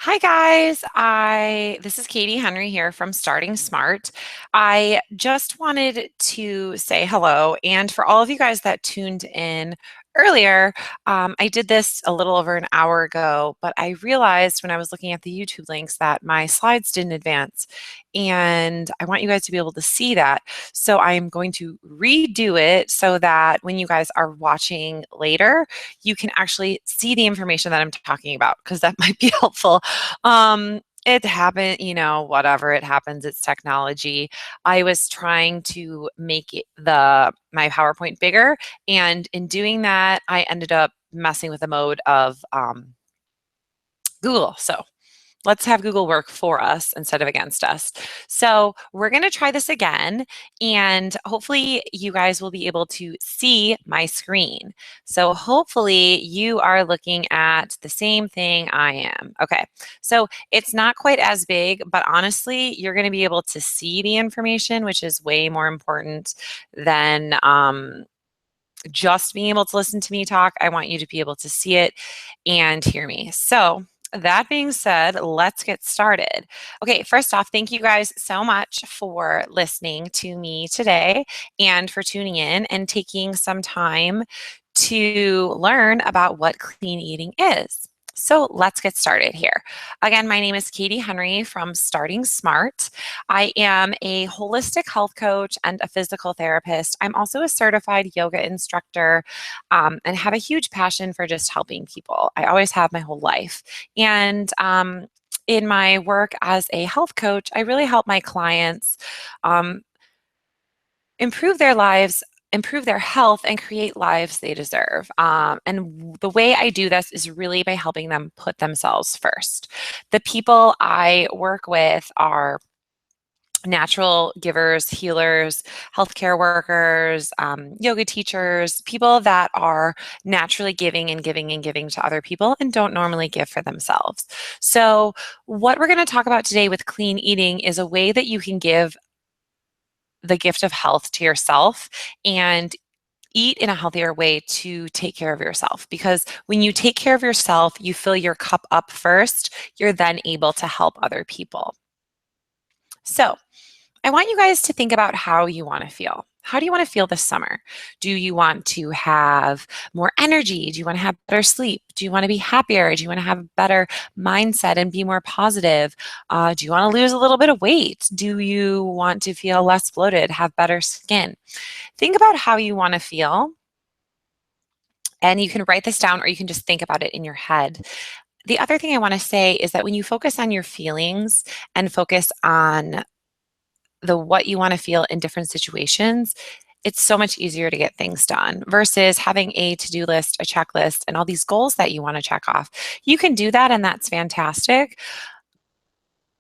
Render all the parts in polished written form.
Hi guys, this is Katie Henry here from Starting Smart. I just wanted to say hello, and for all of you guys that tuned in earlier, I did this a little over an hour ago, but I realized when I was looking at the YouTube links that my slides didn't advance, and I want you guys to be able to see that. So I'm going to redo it so that when you guys are watching later, you can actually see the information that I'm talking about because that might be helpful. It happened, whatever, it happens, it's technology. I was trying to make my PowerPoint bigger, and in doing that, I ended up messing with the mode of Google. So let's have Google work for us instead of against us. So we're going to try this again, and hopefully you guys will be able to see my screen. So hopefully you are looking at the same thing I am. Okay, so it's not quite as big, but honestly, you're going to be able to see the information, which is way more important than just being able to listen to me talk. I want you to be able to see it and hear me. So that being said, let's get started. Okay, first off, thank you guys so much for listening to me today and for tuning in and taking some time to learn about what clean eating is. So let's get started here. Again, my name is Katie Henry from Starting Smart. I am a holistic health coach and a physical therapist. I'm also a certified yoga instructor and have a huge passion for just helping people. I always have my whole life. And in my work as a health coach, I really help my clients um, improve their lives, improve their health, and create lives they deserve. And the way I do this is really by helping them put themselves first. The people I work with are natural givers, healers, healthcare workers, yoga teachers, people that are naturally giving and giving and giving to other people and don't normally give for themselves. So, what we're going to talk about today with clean eating is a way that you can give the gift of health to yourself and eat in a healthier way to take care of yourself. Because when you take care of yourself, you fill your cup up first, you're then able to help other people. So, I want you guys to think about how you want to feel. How do you want to feel this summer? Do you want to have more energy? Do you want to have better sleep? Do you want to be happier? Do you want to have a better mindset and be more positive? Do you want to lose a little bit of weight? Do you want to feel less bloated, have better skin? Think about how you want to feel, and you can write this down or you can just think about it in your head. The other thing I want to say is that when you focus on your feelings and focus on what you want to feel in different situations, it's so much easier to get things done versus having a to-do list, a checklist, and all these goals that you want to check off. You can do that, and that's fantastic,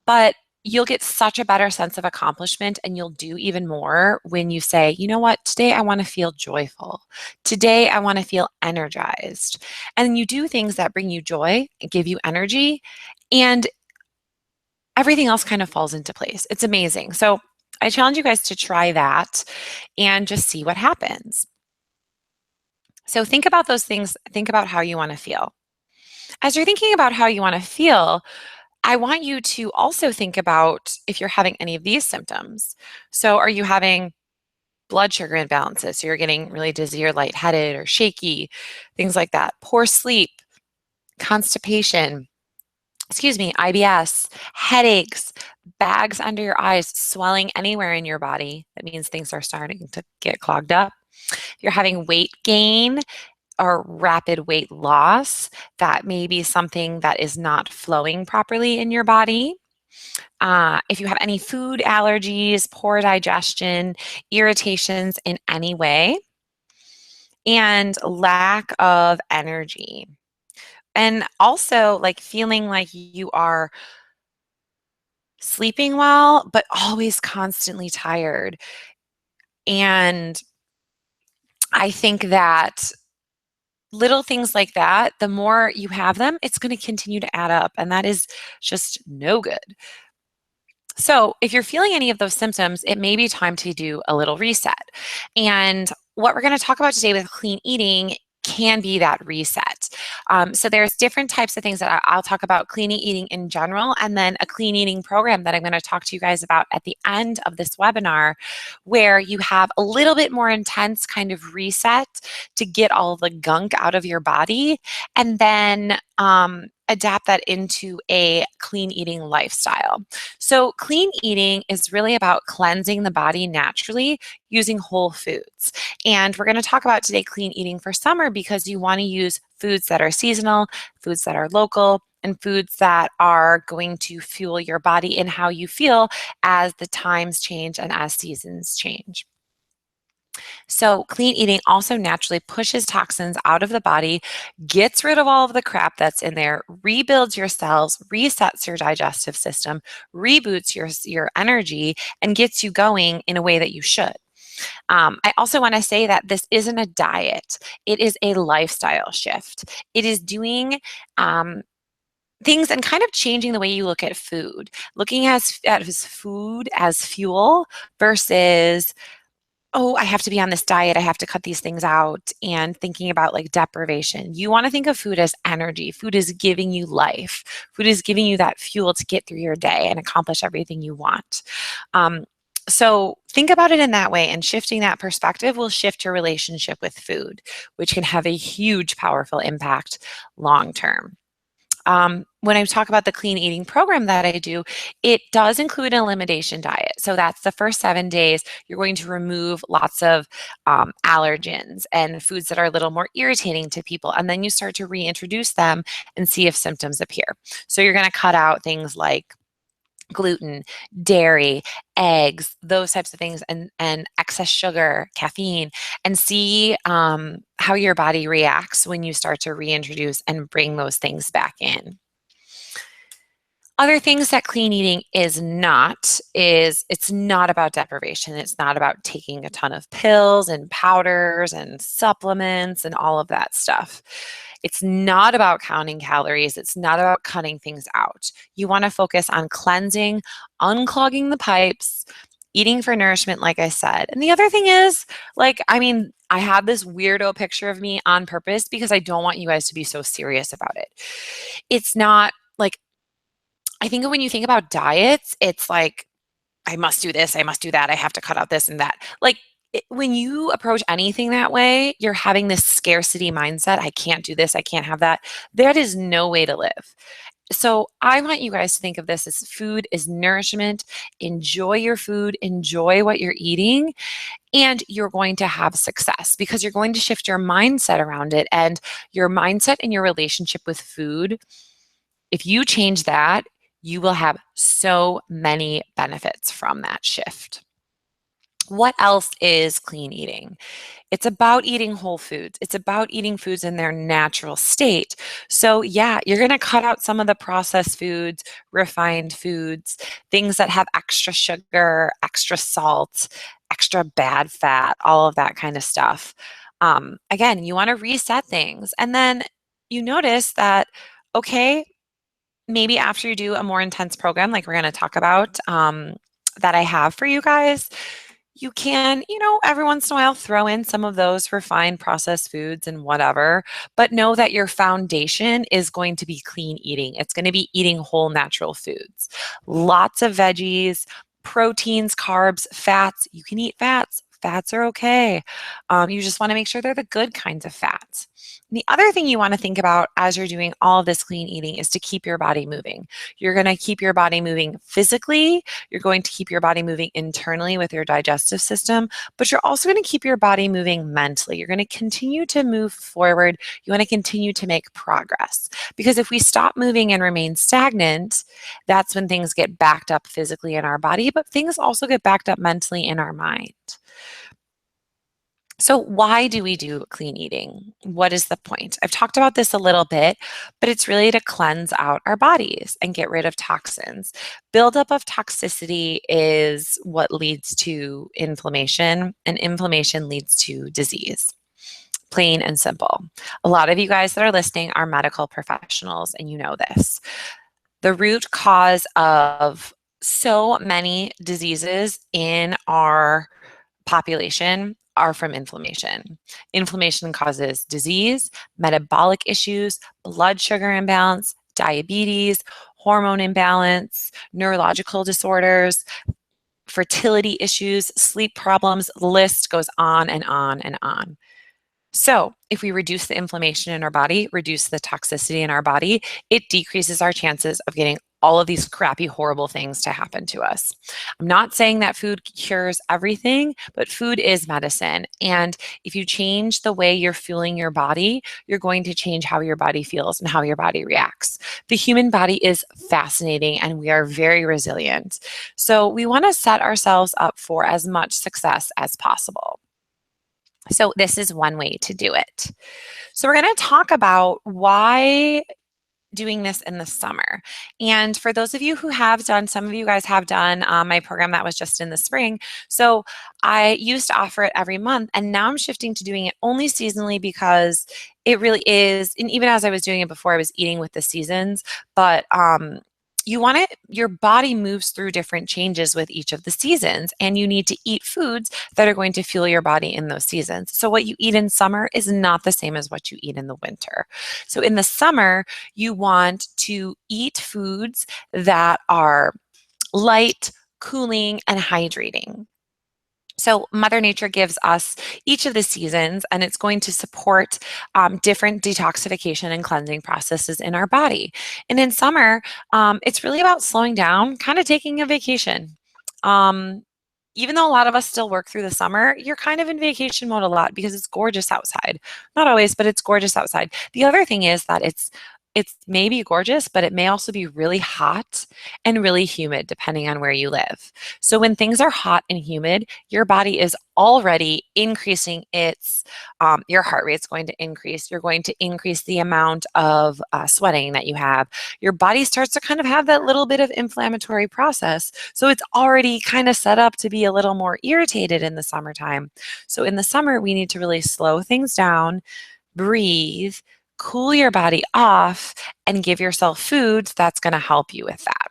but you'll get such a better sense of accomplishment and you'll do even more when you say, you know what, today I want to feel joyful. Today I want to feel energized. And you do things that bring you joy and give you energy, and everything else kind of falls into place. It's amazing. So I challenge you guys to try that and just see what happens. So think about those things. Think about how you want to feel. As you're thinking about how you want to feel, I want you to also think about if you're having any of these symptoms. So are you having blood sugar imbalances? So you're getting really dizzy or lightheaded or shaky, things like that. Poor sleep, constipation, IBS, headaches, bags under your eyes, swelling anywhere in your body. That means things are starting to get clogged up. If you're having weight gain or rapid weight loss, that may be something that is not flowing properly in your body. If you have any food allergies, poor digestion, irritations in any way, and lack of energy. And also, like feeling like you are sleeping well, but always constantly tired. And I think that little things like that, the more you have them, it's going to continue to add up. And that is just no good. So, if you're feeling any of those symptoms, it may be time to do a little reset. And what we're going to talk about today with clean eating can be that reset. So there's different types of things that I'll talk about clean eating in general, and then a clean eating program that I'm going to talk to you guys about at the end of this webinar, where you have a little bit more intense kind of reset to get all the gunk out of your body, and then adapt that into a clean eating lifestyle. So clean eating is really about cleansing the body naturally using whole foods. And we're going to talk about today clean eating for summer because you want to use foods that are seasonal, foods that are local, and foods that are going to fuel your body and how you feel as the times change and as seasons change. So clean eating also naturally pushes toxins out of the body, gets rid of all of the crap that's in there, rebuilds your cells, resets your digestive system, reboots your energy, and gets you going in a way that you should. I also want to say that this isn't a diet. It is a lifestyle shift. It is doing things and kind of changing the way you look at food, looking at food as fuel versus, oh, I have to be on this diet, I have to cut these things out, and thinking about like deprivation. You want to think of food as energy. Food is giving you life. Food is giving you that fuel to get through your day and accomplish everything you want. So think about it in that way, and shifting that perspective will shift your relationship with food, which can have a huge, powerful impact long term. When I talk about the clean eating program that I do, it does include an elimination diet. So that's the first 7 days. You're going to remove lots of allergens and foods that are a little more irritating to people. And then you start to reintroduce them and see if symptoms appear. So you're going to cut out things like gluten, dairy, eggs, those types of things, and excess sugar, caffeine, and see how your body reacts when you start to reintroduce and bring those things back in. Other things that clean eating is it's not about deprivation. It's not about taking a ton of pills and powders and supplements and all of that stuff. It's not about counting calories. It's not about cutting things out. You want to focus on cleansing, unclogging the pipes, eating for nourishment, like I said. And the other thing is, I have this weirdo picture of me on purpose because I don't want you guys to be so serious about it. It's not like, I think when you think about diets, it's like, I must do this, I must do that, I have to cut out this and that. When you approach anything that way, you're having this scarcity mindset. I can't do this, I can't have that. That is no way to live. So I want you guys to think of this as food is nourishment. Enjoy your food, enjoy what you're eating, and you're going to have success because you're going to shift your mindset around it. And your mindset and your relationship with food, if you change that, you will have so many benefits from that shift. What else is clean eating? It's about eating whole foods. It's about eating foods in their natural state. So yeah, you're going to cut out some of the processed foods, refined foods, things that have extra sugar, extra salt, extra bad fat, all of that kind of stuff. Again, you want to reset things. And then you notice that, okay, maybe after you do a more intense program like we're going to talk about that I have for you guys, you can, every once in a while throw in some of those refined processed foods and whatever, but know that your foundation is going to be clean eating. It's going to be eating whole natural foods, lots of veggies, proteins, carbs, fats. You can eat fats. Fats are okay. You just want to make sure they're the good kinds of fats. And the other thing you want to think about as you're doing all of this clean eating is to keep your body moving. You're going to keep your body moving physically. You're going to keep your body moving internally with your digestive system, but you're also going to keep your body moving mentally. You're going to continue to move forward. You want to continue to make progress. Because if we stop moving and remain stagnant, that's when things get backed up physically in our body, but things also get backed up mentally in our mind. So why do we do clean eating? What is the point? I've talked about this a little bit, but it's really to cleanse out our bodies and get rid of toxins. Buildup of toxicity is what leads to inflammation, and inflammation leads to disease. Plain and simple. A lot of you guys that are listening are medical professionals, and you know this. The root cause of so many diseases in our population are from inflammation. Inflammation causes disease, metabolic issues, blood sugar imbalance, diabetes, hormone imbalance, neurological disorders, fertility issues, sleep problems. The list goes on and on and on. So, if we reduce the inflammation in our body, reduce the toxicity in our body, it decreases our chances of getting all of these crappy, horrible things to happen to us. I'm not saying that food cures everything, but food is medicine. And if you change the way you're fueling your body, you're going to change how your body feels and how your body reacts. The human body is fascinating and we are very resilient. So, we want to set ourselves up for as much success as possible. So, this is one way to do it. So, we're going to talk about why doing this in the summer. And for those of you who have done, some of you guys have done my program that was just in the spring. So, I used to offer it every month, and now I'm shifting to doing it only seasonally because it really is. And even as I was doing it before, I was eating with the seasons, but you want it, your body moves through different changes with each of the seasons, and you need to eat foods that are going to fuel your body in those seasons. So, what you eat in summer is not the same as what you eat in the winter. So, in the summer, you want to eat foods that are light, cooling, and hydrating. So, Mother Nature gives us each of the seasons, and it's going to support different detoxification and cleansing processes in our body. And in summer, it's really about slowing down, kind of taking a vacation. Um, Even though a lot of us still work through the summer, you're kind of in vacation mode a lot because it's gorgeous outside. Not always, but it's gorgeous outside. The other thing is that it's maybe gorgeous, but it may also be really hot and really humid depending on where you live. So when things are hot and humid, your body is already increasing your heart rate's going to increase. You're going to increase the amount of sweating that you have. Your body starts to kind of have that little bit of inflammatory process. So it's already kind of set up to be a little more irritated in the summertime. So in the summer, we need to really slow things down, breathe, cool your body off, and give yourself foods that's going to help you with that.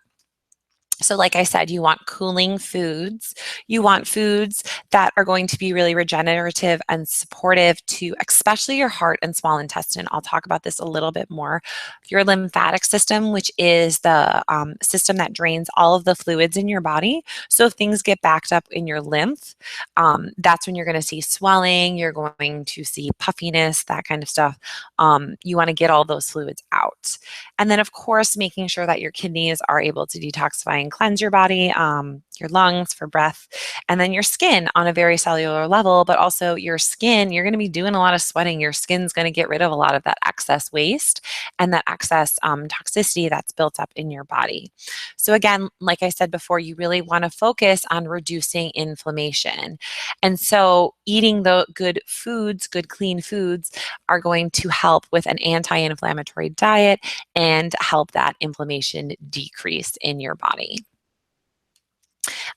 So, like I said, you want cooling foods. You want foods that are going to be really regenerative and supportive to especially your heart and small intestine. I'll talk about this a little bit more. Your lymphatic system, which is the system that drains all of the fluids in your body. So, if things get backed up in your lymph, that's when you're going to see swelling, you're going to see puffiness, that kind of stuff. You want to get all those fluids out. And then, of course, making sure that your kidneys are able to detoxify and cleanse your body, your lungs for breath, and then your skin on a very cellular level, but also your skin, you're going to be doing a lot of sweating. Your skin's going to get rid of a lot of that excess waste and that excess toxicity that's built up in your body. So again, like I said before, you really want to focus on reducing inflammation. And so eating the good foods, good clean foods, are going to help with an anti-inflammatory diet and help that inflammation decrease in your body.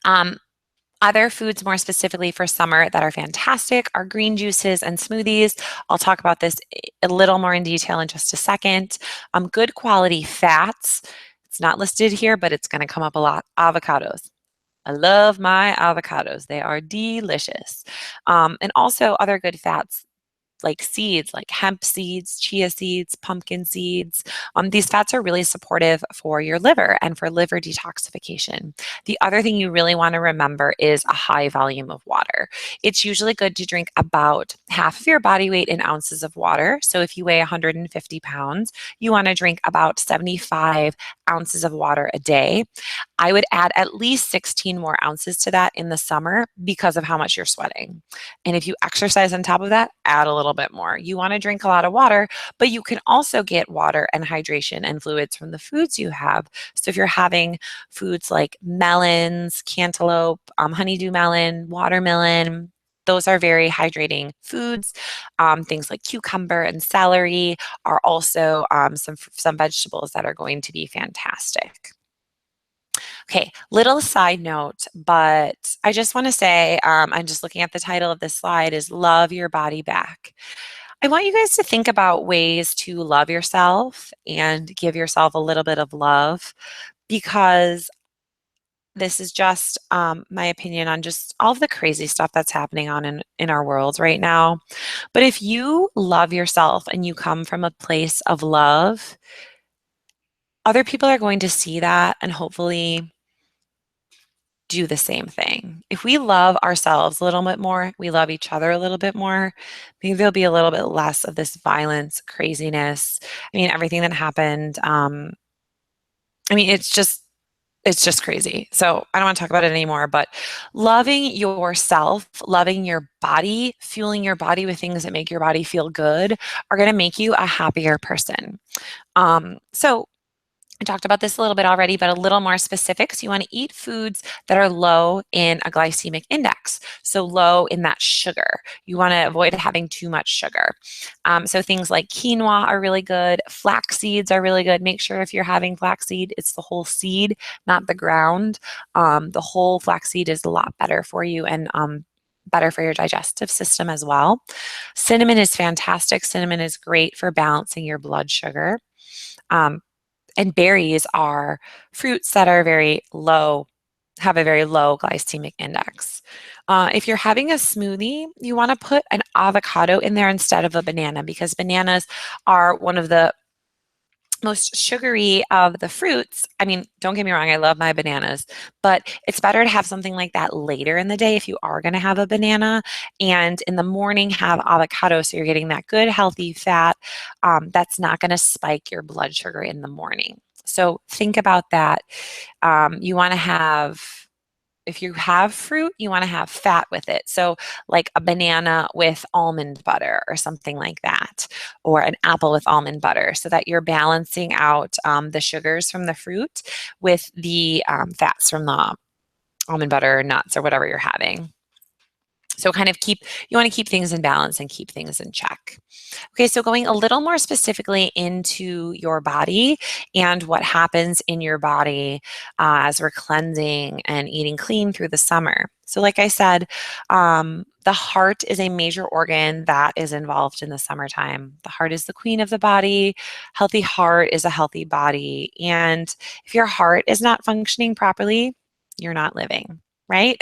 Um, Other foods, more specifically for summer, that are fantastic are green juices and smoothies. I'll talk about this a little more in detail in just a second. Good quality fats. It's not listed here, but it's going to come up a lot. Avocados. I love my avocados. They are delicious. And also other good fats like seeds, like hemp seeds, chia seeds, pumpkin seeds. These fats are really supportive for your liver and for liver detoxification. The other thing you really want to remember is a high volume of water. It's usually good to drink about half of your body weight in ounces of water. So if you weigh 150 pounds, you want to drink about 75 ounces of water a day. I would add at least 16 more ounces to that in the summer because of how much you're sweating. And if you exercise on top of that, add a little bit more. You want to drink a lot of water, but you can also get water and hydration and fluids from the foods you have. So if you're having foods like melons, cantaloupe, honeydew melon, watermelon, those are very hydrating foods. Things like cucumber and celery are also some vegetables that are going to be fantastic. Okay, little side note, but I just want to say, I'm just looking at the title of this slide is Love Your Body Back. I want you guys to think about ways to love yourself and give yourself a little bit of love because this is just my opinion on just all of the crazy stuff that's happening on in our world right now. But if you love yourself and you come from a place of love, other people are going to see that and hopefully do the same thing. If we love ourselves a little bit more, we love each other a little bit more, maybe there'll be a little bit less of this violence, craziness. I mean, everything that happened, I mean, it's just crazy. So I don't want to talk about it anymore, but loving yourself, loving your body, fueling your body with things that make your body feel good are going to make you a happier person. So I talked about this a little bit already, but a little more specifics. You want to eat foods that are low in a glycemic index, so low in that sugar. You want to avoid having too much sugar. So things like quinoa are really good. Flax seeds are really good. Make sure if you're having flaxseed, it's the whole seed, not the ground. The whole flaxseed is a lot better for you and better for your digestive system as well. Cinnamon is fantastic. Cinnamon is great for balancing your blood sugar. Um, and berries are fruits that are very low, have a very low glycemic index. If you're having a smoothie, you want to put an avocado in there instead of a banana because bananas are one of the most sugary of the fruits. I mean, don't get me wrong, I love my bananas, but it's better to have something like that later in the day if you are going to have a banana. And in the morning, have avocado so you're getting that good, healthy fat that's not going to spike your blood sugar in the morning. So think about that. You want to have if you have fruit, you want to have fat with it. So, like a banana with almond butter or something like that, or an apple with almond butter, so that you're balancing out the sugars from the fruit with the fats from the almond butter or nuts or whatever you're having. So kind of you want to keep things in balance and keep things in check. Okay, so going a little more specifically into your body and what happens in your body as we're cleansing and eating clean through the summer. So, like I said, the heart is a major organ that is involved in the summertime. The heart is the queen of the body. Healthy heart is a healthy body. And if your heart is not functioning properly, you're not living, right?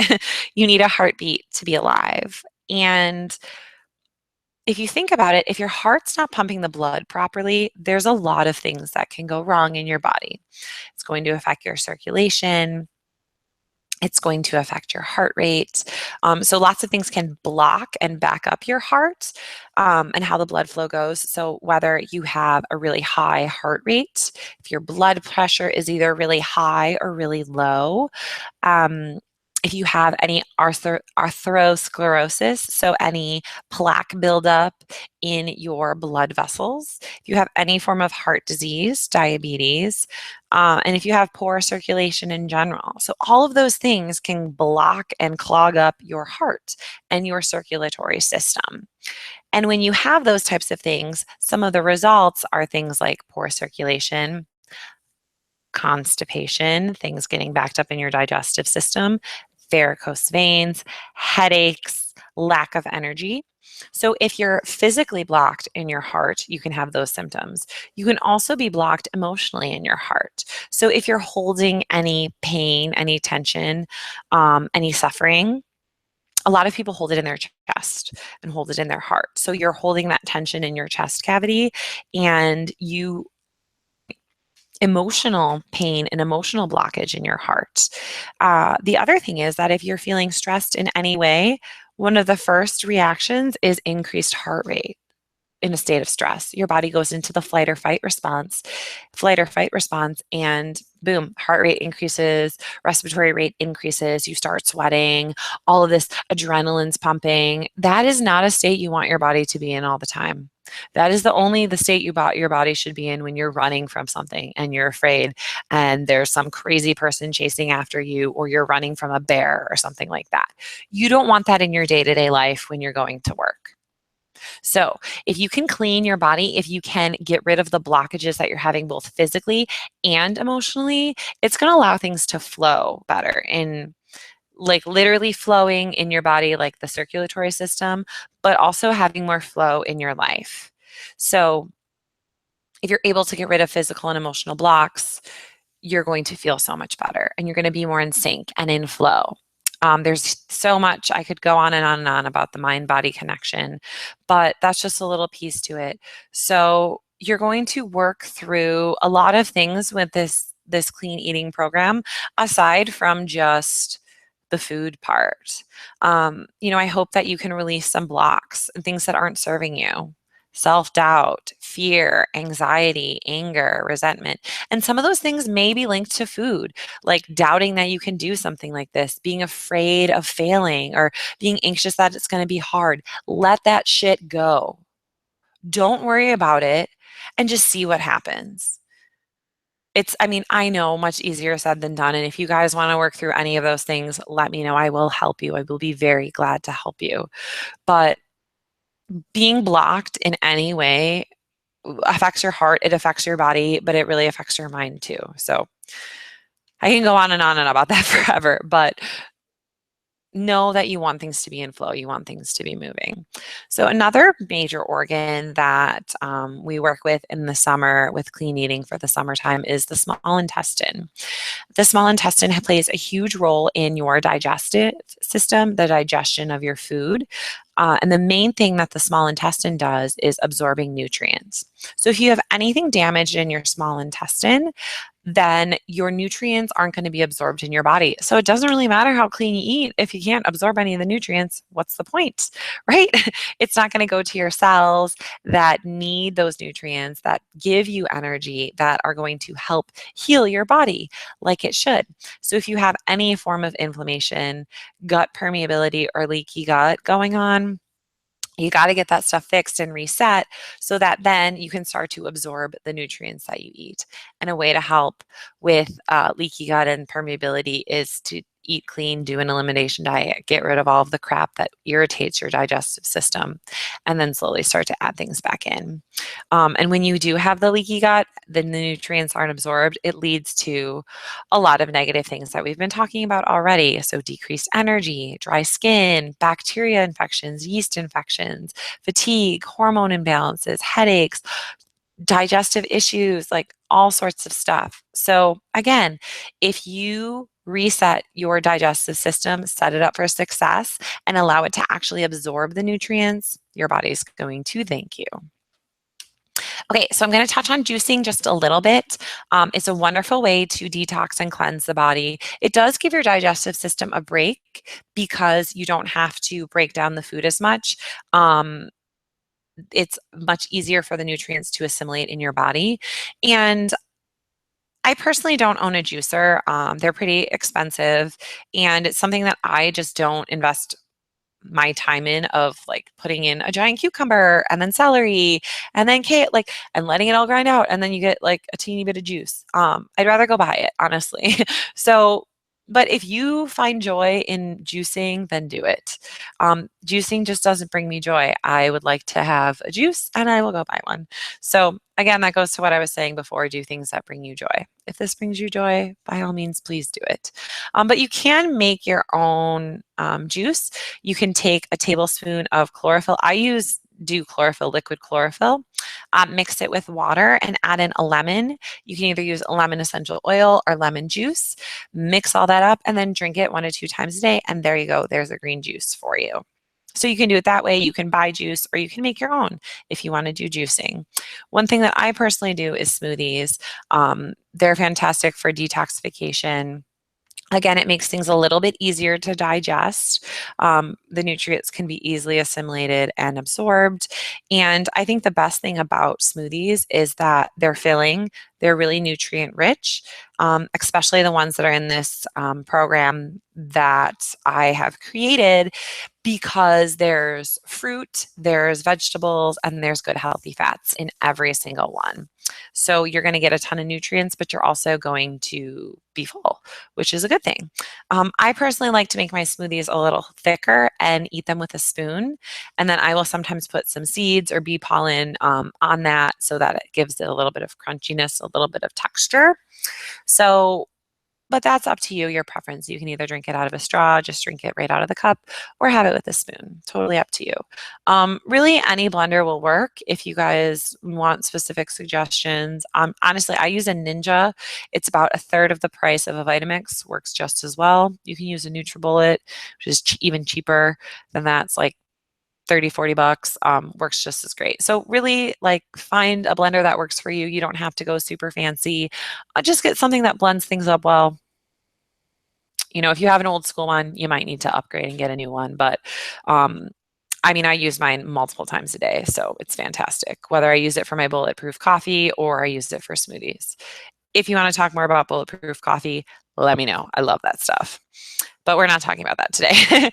You need a heartbeat to be alive. And if you think about it, if your heart's not pumping the blood properly, there's a lot of things that can go wrong in your body. It's going to affect your circulation. It's going to affect your heart rate. So lots of things can block and back up your heart and how the blood flow goes. So whether you have a really high heart rate, if your blood pressure is either really high or really low, um, if you have any atherosclerosis, so any plaque buildup in your blood vessels, if you have any form of heart disease, diabetes, and if you have poor circulation in general. So all of those things can block and clog up your heart and your circulatory system. And when you have those types of things, some of the results are things like poor circulation, constipation, things getting backed up in your digestive system, varicose veins, headaches, lack of energy. So, if you're physically blocked in your heart, you can have those symptoms. You can also be blocked emotionally in your heart. So, if you're holding any pain, any tension, any suffering, a lot of people hold it in their chest and hold it in their heart. So, you're holding that tension in your chest cavity and you emotional pain and emotional blockage in your heart. The other thing is that if you're feeling stressed in any way, one of the first reactions is increased heart rate in a state of stress. Your body goes into the flight or fight response, and boom, heart rate increases, respiratory rate increases, you start sweating, all of this adrenaline's pumping. That is not a state you want your body to be in all the time. That is the state your body should be in when you're running from something and you're afraid and there's some crazy person chasing after you, or you're running from a bear or something like that. You don't want that in your day-to-day life when you're going to work. So, if you can clean your body, if you can get rid of the blockages that you're having both physically and emotionally, it's going to allow things to flow better in like literally flowing in your body, like the circulatory system, but also having more flow in your life. So, if you're able to get rid of physical and emotional blocks, you're going to feel so much better and you're going to be more in sync and in flow. There's so much I could go on and on and on about the mind body connection, but that's just a little piece to it. So you're going to work through a lot of things with this clean eating program aside from just the food part. I hope that you can release some blocks and things that aren't serving you. Self doubt, fear, anxiety, anger, resentment. And some of those things may be linked to food, like doubting that you can do something like this, being afraid of failing, or being anxious that it's going to be hard. Let that shit go. Don't worry about it and just see what happens. I mean, I know much easier said than done. And if you guys want to work through any of those things, let me know. I will help you. I will be very glad to help you. But being blocked in any way affects your heart, it affects your body, but it really affects your mind too. So I can go on and on and about that forever, but know that you want things to be in flow, you want things to be moving. So another major organ that we work with in the summer with clean eating for the summertime is the small intestine. The small intestine plays a huge role in your digestive system, the digestion of your food. And the main thing that the small intestine does is absorbing nutrients. So if you have anything damaged in your small intestine, then your nutrients aren't going to be absorbed in your body. So it doesn't really matter how clean you eat. If you can't absorb any of the nutrients, what's the point, right? It's not going to go to your cells that need those nutrients, that give you energy, that are going to help heal your body like it should. So if you have any form of inflammation, gut permeability, or leaky gut going on, you got to get that stuff fixed and reset so that then you can start to absorb the nutrients that you eat. And a way to help with leaky gut and permeability is to eat clean, do an elimination diet, get rid of all of the crap that irritates your digestive system, and then slowly start to add things back in. And when you do have the leaky gut, then the nutrients aren't absorbed. It leads to a lot of negative things that we've been talking about already. So decreased energy, dry skin, bacteria infections, yeast infections, fatigue, hormone imbalances, headaches, digestive issues, like all sorts of stuff. So again, if you reset your digestive system, set it up for success, and allow it to actually absorb the nutrients, your body's going to thank you. Okay, so I'm going to touch on juicing just a little bit. It's a wonderful way to detox and cleanse the body. It does give your digestive system a break because you don't have to break down the food as much. It's much easier for the nutrients to assimilate in your body. And I personally don't own a juicer. They're pretty expensive, and it's something that I just don't invest my time in, of like putting in a giant cucumber and then celery and then like, and letting it all grind out, and then you get like a teeny bit of juice. I'd rather go buy it, honestly. So but if you find joy in juicing, then do it. Juicing just doesn't bring me joy. I would like to have a juice and I will go buy one. So again, that goes to what I was saying before: do things that bring you joy. If this brings you joy, by all means, please do it. But you can make your own juice. You can take a tablespoon of chlorophyll. Do chlorophyll, liquid chlorophyll, mix it with water and add in a lemon. You can either use lemon essential oil or lemon juice, mix all that up, and then drink it 1 to 2 times a day. And there you go. There's a green juice for you. So you can do it that way. You can buy juice or you can make your own if you want to do juicing. One thing that I personally do is smoothies. They're fantastic for detoxification. Again, it makes things a little bit easier to digest. The nutrients can be easily assimilated and absorbed. And I think the best thing about smoothies is that they're filling, they're really nutrient rich, especially the ones that are in this program that I have created, because there's fruit, there's vegetables, and there's good healthy fats in every single one. So you're going to get a ton of nutrients, but you're also going to be full, which is a good thing. I personally like to make my smoothies a little thicker and eat them with a spoon. And then I will sometimes put some seeds or bee pollen on that so that it gives it a little bit of crunchiness, a little bit of texture. So but that's up to you, your preference. You can either drink it out of a straw, just drink it right out of the cup, or have it with a spoon. Totally up to you. Really, any blender will work if you guys want specific suggestions. Honestly, I use a Ninja. It's about a third of the price of a Vitamix, works just as well. You can use a NutriBullet, which is even cheaper than that. It's like 30, 40 bucks, works just as great. So really like find a blender that works for you. You don't have to go super fancy. Just get something that blends things up well. You know, if you have an old school one, you might need to upgrade and get a new one. But I mean, I use mine multiple times a day, so it's fantastic. Whether I use it for my bulletproof coffee or I use it for smoothies. If you want to talk more about bulletproof coffee, let me know. I love that stuff. But we're not talking about that today.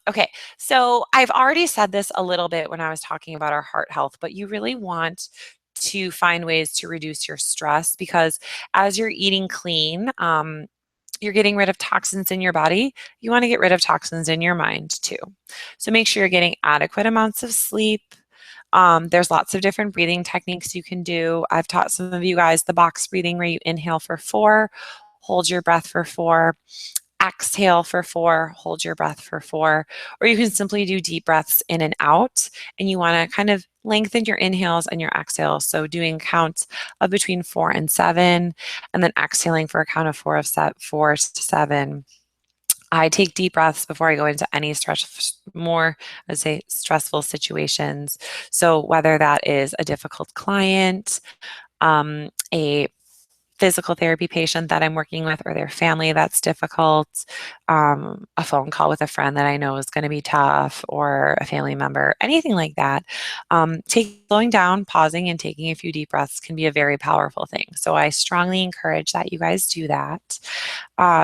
Okay, so I've already said this a little bit when I was talking about our heart health, but you really want to find ways to reduce your stress because as you're eating clean, you're getting rid of toxins in your body. You want to get rid of toxins in your mind too. So make sure you're getting adequate amounts of sleep. There's lots of different breathing techniques you can do. I've taught some of you guys the box breathing where you inhale for 4, hold your breath for 4, exhale for 4, hold your breath for 4, or you can simply do deep breaths in and out, and you want to kind of lengthen your inhales and your exhales. So doing counts of between 4 and 7, and then exhaling for a count of 4 to 7. I take deep breaths before I go into any I'd say, stressful situations. So whether that is a difficult client, a physical therapy patient that I'm working with or their family that's difficult, a phone call with a friend that I know is going to be tough, or a family member, anything like that. Slowing down, pausing, and taking a few deep breaths can be a very powerful thing. So I strongly encourage that you guys do that.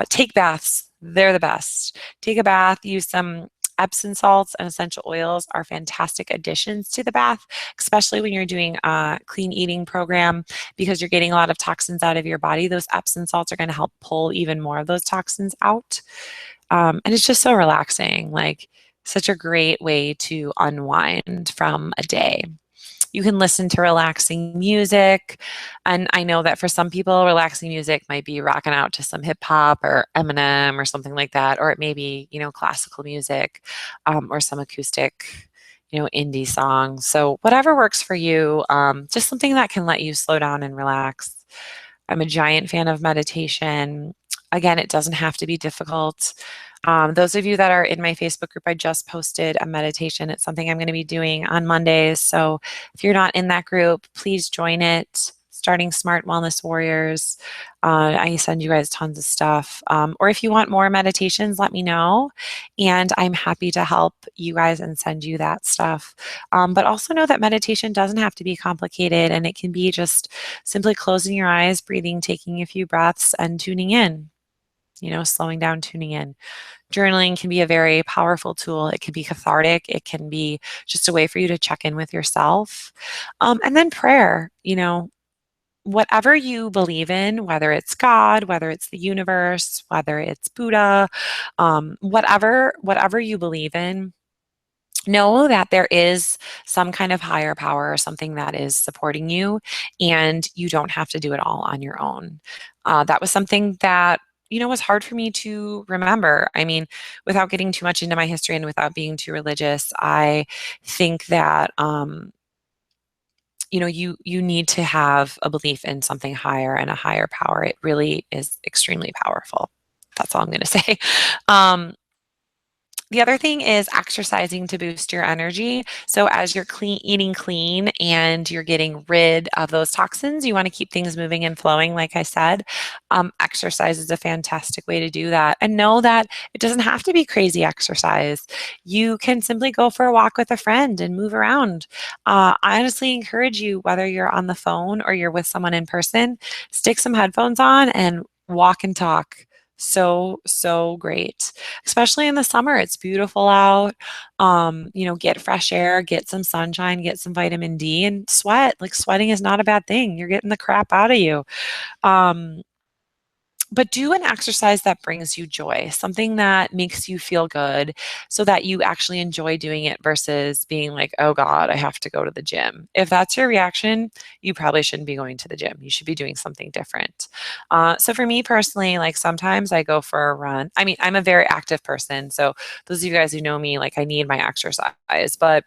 Take baths. They're the best. Take a bath, use some Epsom salts and essential oils are fantastic additions to the bath, especially when you're doing a clean eating program because you're getting a lot of toxins out of your body. Those Epsom salts are going to help pull even more of those toxins out. And it's just so relaxing, like such a great way to unwind from a day. You can listen to relaxing music. And I know that for some people, relaxing music might be rocking out to some hip hop or Eminem or something like that, or it may be, classical music, or some acoustic, indie songs. So whatever works for you, just something that can let you slow down and relax. I'm a giant fan of meditation. Again, it doesn't have to be difficult. Those of you that are in my Facebook group, I just posted a meditation. It's something I'm going to be doing on Mondays. So if you're not in that group, please join it. Starting Smart Wellness Warriors. I send you guys tons of stuff. Or if you want more meditations, let me know. And I'm happy to help you guys and send you that stuff. But also know that meditation doesn't have to be complicated, and it can be just simply closing your eyes, breathing, taking a few breaths, and tuning in. Slowing down, tuning in. Journaling can be a very powerful tool. It can be cathartic. It can be just a way for you to check in with yourself. And then prayer, whatever you believe in, whether it's God, whether it's the universe, whether it's Buddha, whatever you believe in, know that there is some kind of higher power or something that is supporting you, and you don't have to do it all on your own. That was something that was hard for me to remember. I mean, without getting too much into my history and without being too religious, I think that you need to have a belief in something higher and a higher power. It really is extremely powerful. That's all I'm going to say. The other thing is exercising to boost your energy. So as you're eating clean and you're getting rid of those toxins, you want to keep things moving and flowing, like I said. Exercise is a fantastic way to do that. And know that it doesn't have to be crazy exercise. You can simply go for a walk with a friend and move around. I honestly encourage you, whether you're on the phone or you're with someone in person, stick some headphones on and walk and talk. So great, especially in the summer. It's beautiful out. Get fresh air, get some sunshine, get some vitamin D, and sweat. Like, sweating is not a bad thing. You're getting the crap out of you. But do an exercise that brings you joy, something that makes you feel good so that you actually enjoy doing it versus being like, oh God, I have to go to the gym. If that's your reaction, you probably shouldn't be going to the gym. You should be doing something different. So for me personally, like sometimes I go for a run. I mean, I'm a very active person. So those of you guys who know me, like I need my exercise, but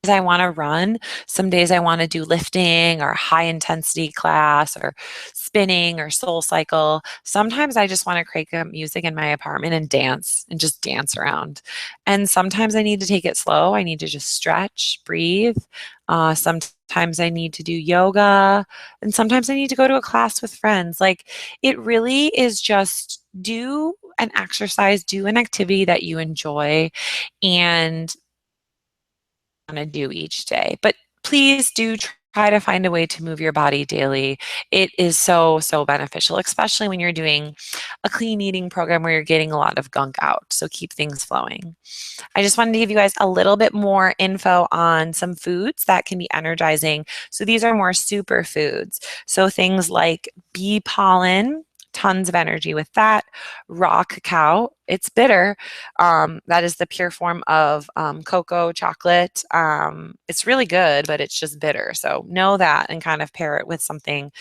I want to run. Some days I want to do lifting or high intensity class or spinning or soul cycle. Sometimes I just want to crank up music in my apartment and just dance around. And sometimes I need to take it slow. I need to just stretch, breathe. Sometimes I need to do yoga. And sometimes I need to go to a class with friends. Like it really is just do an exercise, do an activity that you enjoy. And to do each day. But please do try to find a way to move your body daily. It is so, so beneficial, especially when you're doing a clean eating program where you're getting a lot of gunk out. So keep things flowing. I just wanted to give you guys a little bit more info on some foods that can be energizing. So these are more superfoods. So things like bee pollen, tons of energy with that. Raw cacao, it's bitter. That is the pure form of cocoa chocolate. It's really good, but it's just bitter. So know that and kind of pair it with something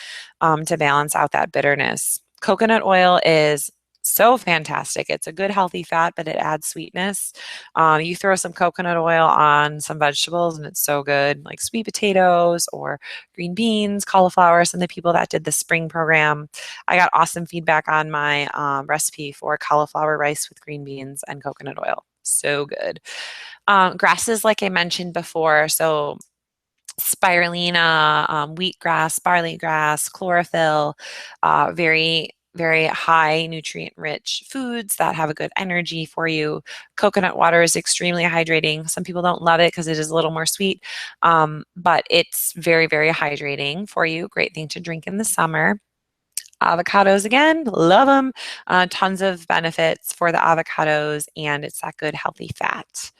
to balance out that bitterness. Coconut oil is so fantastic. It's a good healthy fat, but it adds sweetness. You throw some coconut oil on some vegetables and it's so good, like sweet potatoes or green beans, cauliflower. Some of the people that did the spring program, I got awesome feedback on my recipe for cauliflower rice with green beans and coconut oil. So good. Grasses, like I mentioned before, so spirulina, wheatgrass, barley grass, chlorophyll, very, very high nutrient rich foods that have a good energy for you. Coconut water is extremely hydrating. Some people don't love it because it is a little more sweet, but it's very, very hydrating for you. Great thing to drink in the summer. Avocados again, love them. Tons of benefits for the avocados, and it's that good healthy fat.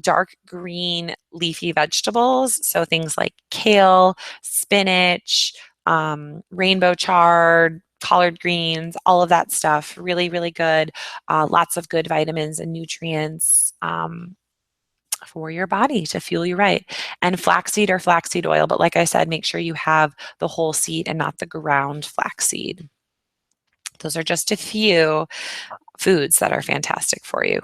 Dark green leafy vegetables, so things like kale, spinach, rainbow chard, collard greens, all of that stuff, really, really good. Lots of good vitamins and nutrients. For your body to fuel you right. And flaxseed or flaxseed oil, but like I said, make sure you have the whole seed and not the ground flaxseed. Those are just a few foods that are fantastic for you.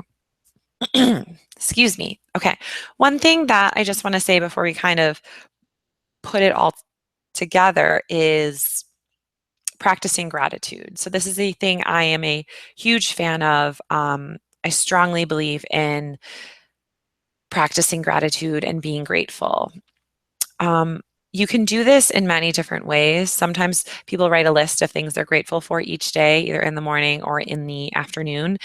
Excuse me. Okay. One thing that I just want to say before we kind of put it all together is practicing gratitude. So, this is a thing I am a huge fan of. I strongly believe in practicing gratitude and being grateful. You can do this in many different ways. Sometimes people write a list of things they're grateful for each day, either in the morning or in the afternoon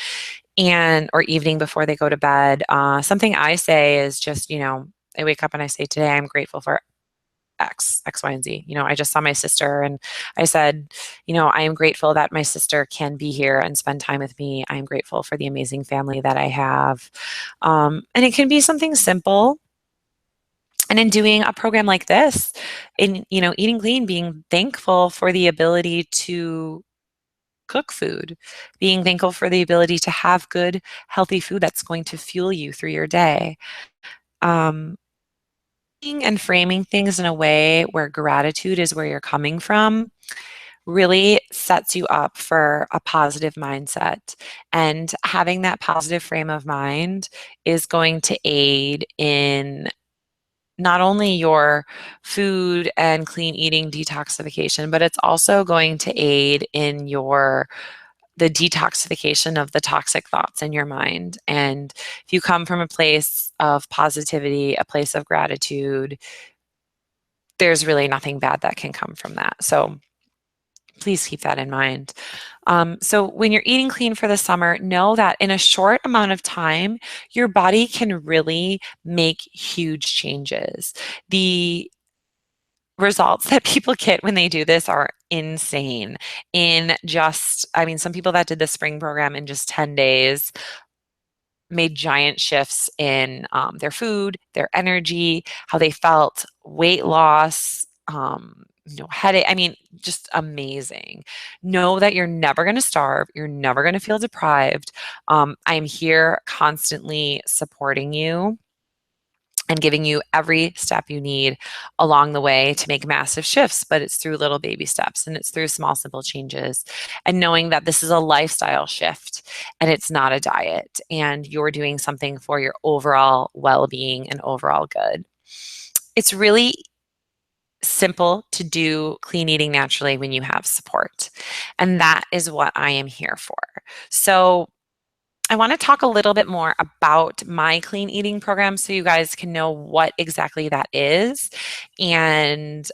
and or evening before they go to bed. Something I say is just, I wake up and I say, today I'm grateful for X, Y, and Z. I just saw my sister and I said, I am grateful that my sister can be here and spend time with me. I am grateful for the amazing family that I have. And it can be something simple. And in doing a program like this, in eating clean, being thankful for the ability to cook food, being thankful for the ability to have good, healthy food that's going to fuel you through your day. Um, and framing things in a way where gratitude is where you're coming from really sets you up for a positive mindset. And having that positive frame of mind is going to aid in not only your food and clean eating detoxification, but it's also going to aid in the detoxification of the toxic thoughts in your mind. And if you come from a place of positivity, a place of gratitude, there's really nothing bad that can come from that. So please keep that in mind. So when you're eating clean for the summer, know that in a short amount of time, your body can really make huge changes. The results that people get when they do this are insane. Some people that did the spring program in just 10 days made giant shifts in their food, their energy, how they felt, weight loss, no headache. I mean, just amazing. Know that you're never going to starve. You're never going to feel deprived. I'm here constantly supporting you and giving you every step you need along the way to make massive shifts, but it's through little baby steps and it's through small, simple changes. And knowing that this is a lifestyle shift and it's not a diet, and you're doing something for your overall well being and overall good. It's really simple to do clean eating naturally when you have support. And that is what I am here for. So, I want to talk a little bit more about my clean eating program so you guys can know what exactly that is and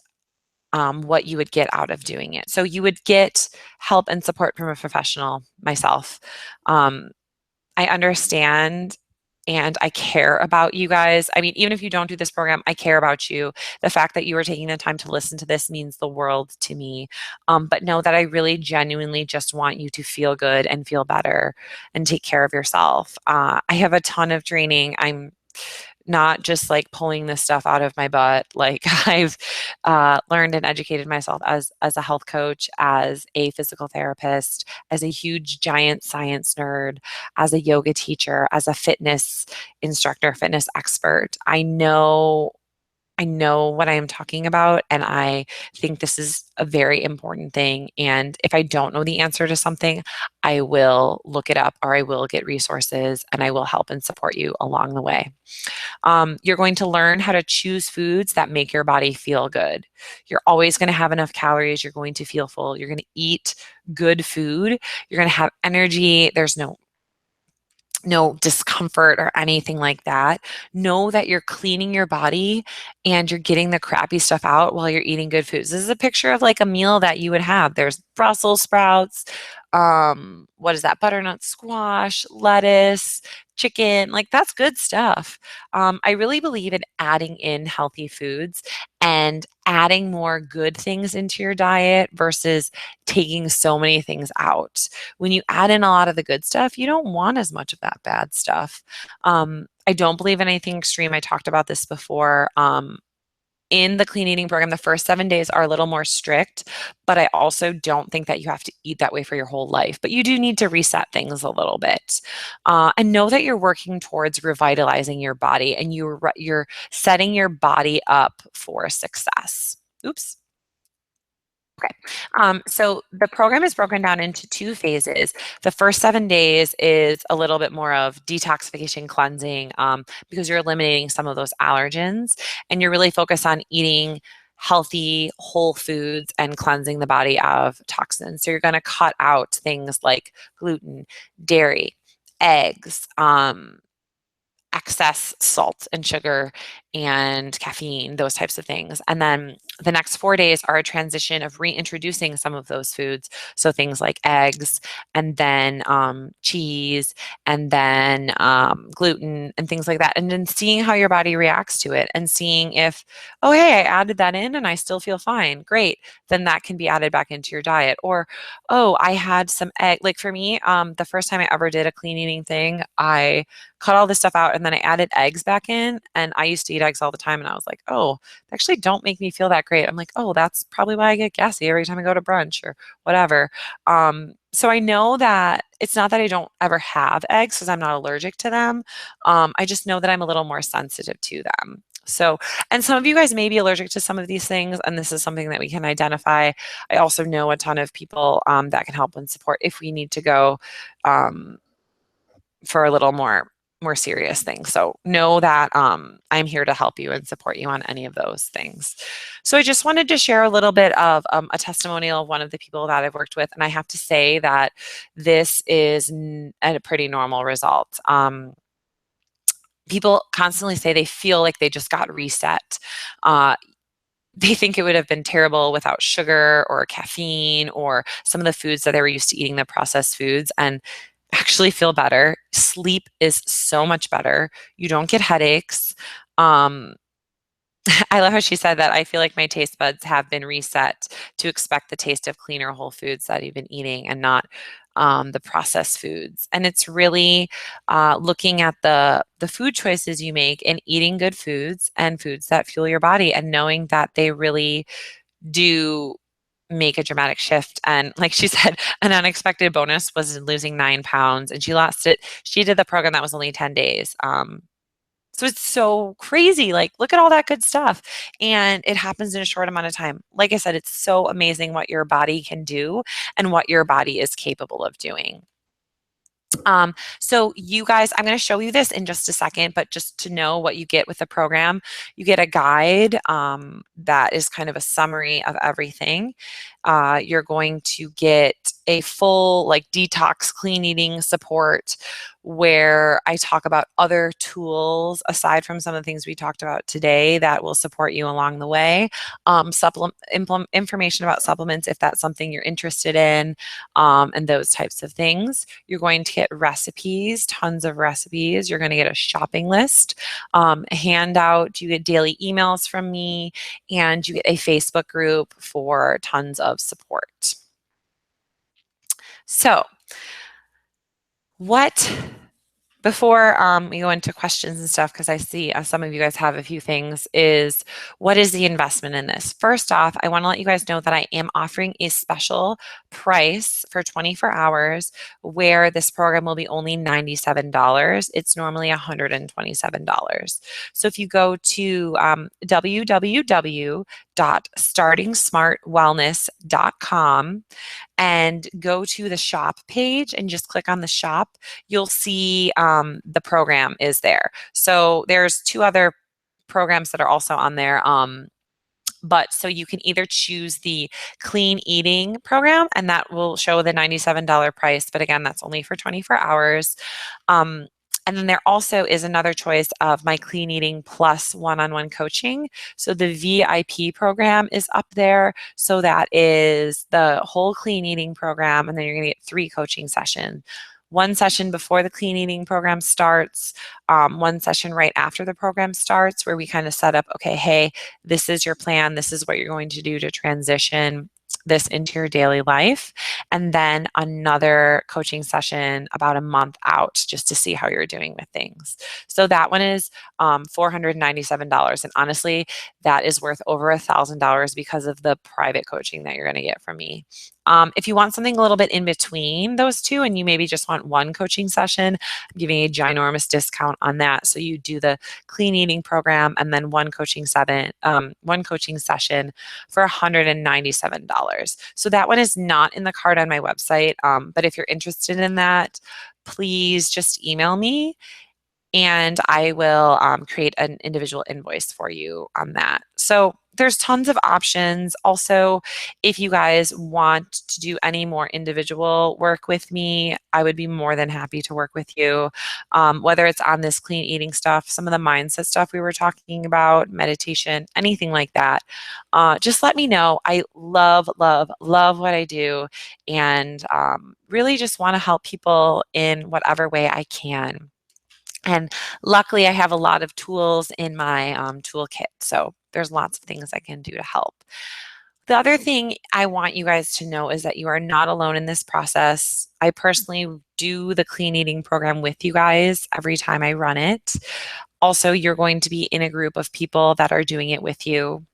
what you would get out of doing it. So, you would get help and support from a professional, myself. Um, I understand and I care about you guys. I mean, even if you don't do this program, I care about you. The fact that you are taking the time to listen to this means the world to me. But know that I really genuinely just want you to feel good and feel better and take care of yourself. I have a ton of training. I'm not just like pulling this stuff out of my butt. Like I've learned and educated myself as a health coach, as a physical therapist, as a huge giant science nerd, as a yoga teacher, as a fitness instructor, fitness expert. I know what I am talking about, and I think this is a very important thing. And if I don't know the answer to something, I will look it up or I will get resources and I will help and support you along the way. You're going to learn how to choose foods that make your body feel good. You're always going to have enough calories. You're going to feel full. You're going to eat good food. You're going to have energy. There's no discomfort or anything like that. Know that you're cleaning your body and you're getting the crappy stuff out while you're eating good foods. This is a picture of like a meal that you would have. There's Brussels sprouts, what is that? Butternut squash, lettuce, chicken. Like that's good stuff. I really believe in adding in healthy foods and adding more good things into your diet versus taking so many things out. When you add in a lot of the good stuff, you don't want as much of that bad stuff. I don't believe in anything extreme. I talked about this before. In the clean eating program, the first 7 days are a little more strict, but I also don't think that you have to eat that way for your whole life. But you do need to reset things a little bit, and know that you're working towards revitalizing your body and you're setting your body up for success. Oops. Okay. So the program is broken down into two phases. The first 7 days is a little bit more of detoxification cleansing, because you're eliminating some of those allergens and you're really focused on eating healthy, whole foods and cleansing the body of toxins. So you're going to cut out things like gluten, dairy, eggs, excess salt and sugar and caffeine, those types of things. And then the next 4 days are a transition of reintroducing some of those foods. So things like eggs, and then cheese, and then gluten, and things like that. And then seeing how your body reacts to it and seeing if, oh, hey, I added that in and I still feel fine. Great. Then that can be added back into your diet. Or, oh, I had some egg. Like for me, the first time I ever did a clean eating thing, I cut all this stuff out and then I added eggs back in, and I used to eat eggs all the time and I was like, oh, they actually don't make me feel that great. I'm like, oh, that's probably why I get gassy every time I go to brunch or whatever. So I know that it's not that I don't ever have eggs because I'm not allergic to them. I just know that I'm a little more sensitive to them. So, and some of you guys may be allergic to some of these things, and this is something that we can identify. I also know a ton of people that can help and support if we need to go um, for a little more serious things. So know that I'm here to help you and support you on any of those things. So I just wanted to share a little bit of a testimonial of one of the people that I've worked with, and I have to say that this is a pretty normal result. People constantly say they feel like they just got reset. They think it would have been terrible without sugar or caffeine or some of the foods that they were used to eating, the processed foods, and actually feel better. Sleep is so much better. You don't get headaches. Um, I love how she said that. I feel like my taste buds have been reset to expect the taste of cleaner whole foods that you've been eating and not the processed foods. And it's really looking at the food choices you make and eating good foods and foods that fuel your body and knowing that they really do make a dramatic shift. And like she said, an unexpected bonus was losing 9 pounds, and she lost it. She did the program that was only 10 days. So it's so crazy. Like, look at all that good stuff. And it happens in a short amount of time. Like I said, it's so amazing what your body can do and what your body is capable of doing. So you guys, I'm going to show you this in just a second, but just to know what you get with the program, you get a guide that is kind of a summary of everything. You're going to get a full like detox clean eating support where I talk about other tools aside from some of the things we talked about today that will support you along the way. Information about supplements if that's something you're interested in, and those types of things. You're going to get recipes, tons of recipes. You're going to get a shopping list, a handout. You get daily emails from me, and you get a Facebook group for tons of support. So, before we go into questions and stuff, because I see some of you guys have a few things, is what is the investment in this? First off, I want to let you guys know that I am offering a special price for 24 hours where this program will be only $97. It's normally $127. So if you go to www.startingsmartwellness.com and go to the shop page and just click on the shop, you'll see the program is there. So there's 2 other programs that are also on there. But so you can either choose the clean eating program, and that will show the $97 price. But again, that's only for 24 hours. And then there also is another choice of my clean eating plus one-on-one coaching. So the VIP program is up there. So that is the whole clean eating program. And then you're going to get 3 coaching sessions. 1 session before the clean eating program starts, 1 session right after the program starts, where we kind of set up, okay, hey, this is your plan. This is what you're going to do to transition this into your daily life. And then another coaching session about a month out just to see how you're doing with things. So that one is $497. And honestly, that is worth over $1,000 because of the private coaching that you're going to get from me. If you want something a little bit in between those 2 and you maybe just want 1 coaching session, I'm giving a ginormous discount on that. So you do the clean eating program and then 1 coaching session for $197. So that one is not in the card on my website. But if you're interested in that, please just email me and I will create an individual invoice for you on that. So there's tons of options. Also, if you guys want to do any more individual work with me, I would be more than happy to work with you, whether it's on this clean eating stuff, some of the mindset stuff we were talking about, meditation, anything like that. Just let me know. I love, love, love what I do, and really just want to help people in whatever way I can. And luckily, I have a lot of tools in my toolkit. So there's lots of things I can do to help. The other thing I want you guys to know is that you are not alone in this process. I personally do the clean eating program with you guys every time I run it. Also, you're going to be in a group of people that are doing it with you.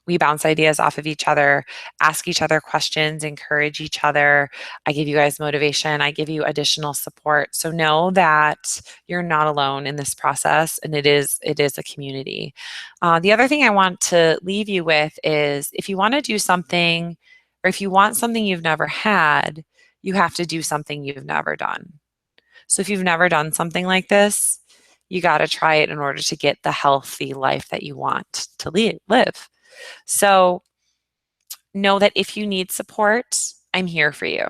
We bounce ideas off of each other, ask each other questions, encourage each other. I give you guys motivation. I give you additional support. So know that you're not alone in this process, and it is a community. The other thing I want to leave you with is if you want to do something, or if you want something you've never had, you have to do something you've never done. So if you've never done something like this, you got to try it in order to get the healthy life that you want to live. So know that if you need support, I'm here for you.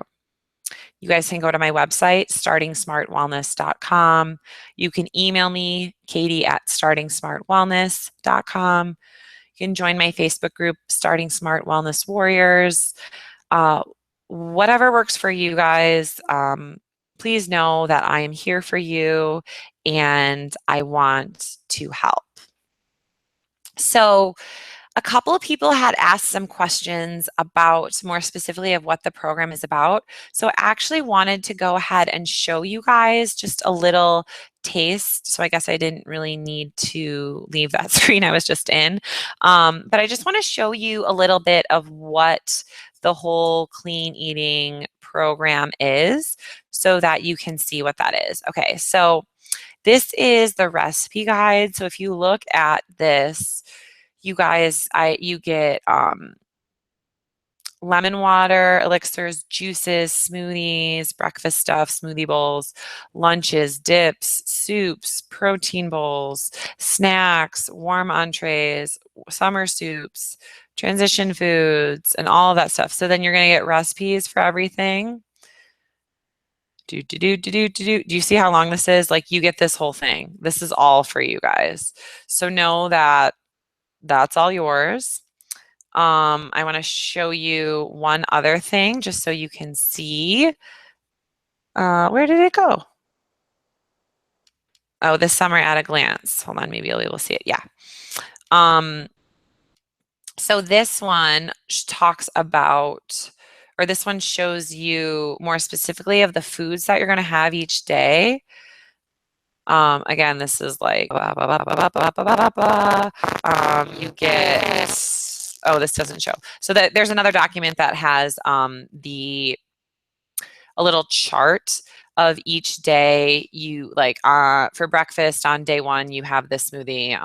You guys can go to my website, startingsmartwellness.com. You can email me, katie@startingsmartwellness.com. You can join my Facebook group, Starting Smart Wellness Warriors. Whatever works for you guys, please know that I am here for you and I want to help. So, a couple of people had asked some questions about more specifically of what the program is about. So I actually wanted to go ahead and show you guys just a little taste. So I guess I didn't really need to leave that screen I was just in. But I just want to show you a little bit of what the whole clean eating program is so that you can see what that is. Okay, so this is the recipe guide. So if you look at this, you guys, you get lemon water, elixirs, juices, smoothies, breakfast stuff, smoothie bowls, lunches, dips, soups, protein bowls, snacks, warm entrees, summer soups, transition foods, and all of that stuff. So then you're going to get recipes for everything. Do you see how long this is? Like, you get this whole thing. This is all for you guys. So know that that's all yours. I want to show you one other thing just so you can see. Where did it go? Oh, this summer at a glance. Hold on, maybe you'll be able to see it. Yeah. So this one talks about, or this one shows you more specifically of the foods that you're going to have each day. Again, this is like, you get, oh, this doesn't show. So there's another document that has a little chart of each day. You like for breakfast on day one you have this smoothie,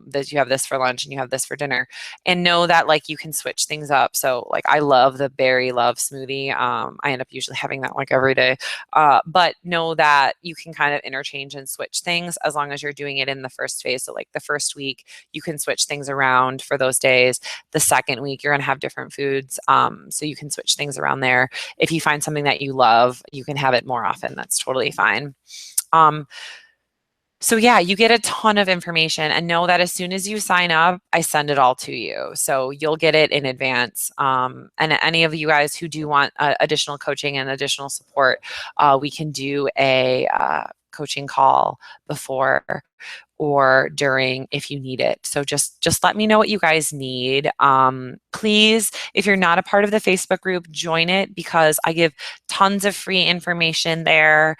that you have this for lunch and you have this for dinner, and know that like you can switch things up. So like I love the berry love smoothie. I end up usually having that like every day, but know that you can kind of interchange and switch things as long as you're doing it in the first phase. So like the first week you can switch things around for those days. The second week you're going to have different foods, so you can switch things around there. If you find something that you love, you can have it more often. That's totally fine. So yeah, you get a ton of information, and know that as soon as you sign up, I send it all to you. So you'll get it in advance. And any of you guys who do want additional coaching and additional support, we can do a coaching call before or during if you need it. So just let me know what you guys need. Please, if you're not a part of the Facebook group, join it because I give tons of free information there.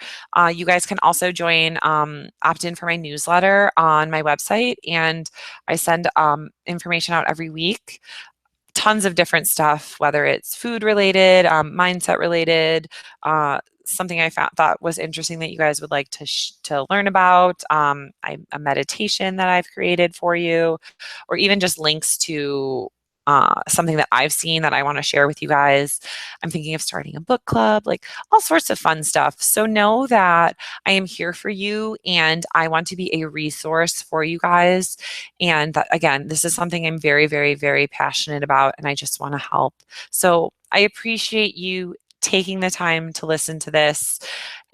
You guys can also join, opt in for my newsletter on my website, and I send information out every week. Tons of different stuff, whether it's food related, mindset related, something I thought was interesting that you guys would like to learn about, a meditation that I've created for you, or even just links to something that I've seen that I want to share with you guys. I'm thinking of starting a book club, like all sorts of fun stuff. So know that I am here for you and I want to be a resource for you guys. And that, again, this is something I'm very, very, very passionate about, and I just want to help. So I appreciate you taking the time to listen to this.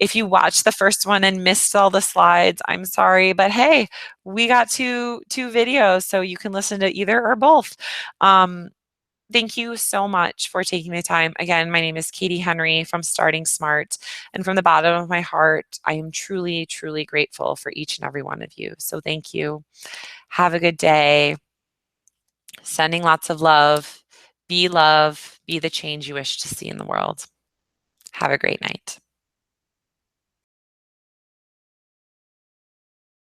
If you watched the first one and missed all the slides, I'm sorry, but hey, we got two videos, so you can listen to either or both. Thank you so much for taking the time. Again, my name is Katie Henry from Starting Smart, and from the bottom of my heart, I am truly, truly grateful for each and every one of you. So thank you. Have a good day. Sending lots of love. Be love. Be the change you wish to see in the world. Have a great night.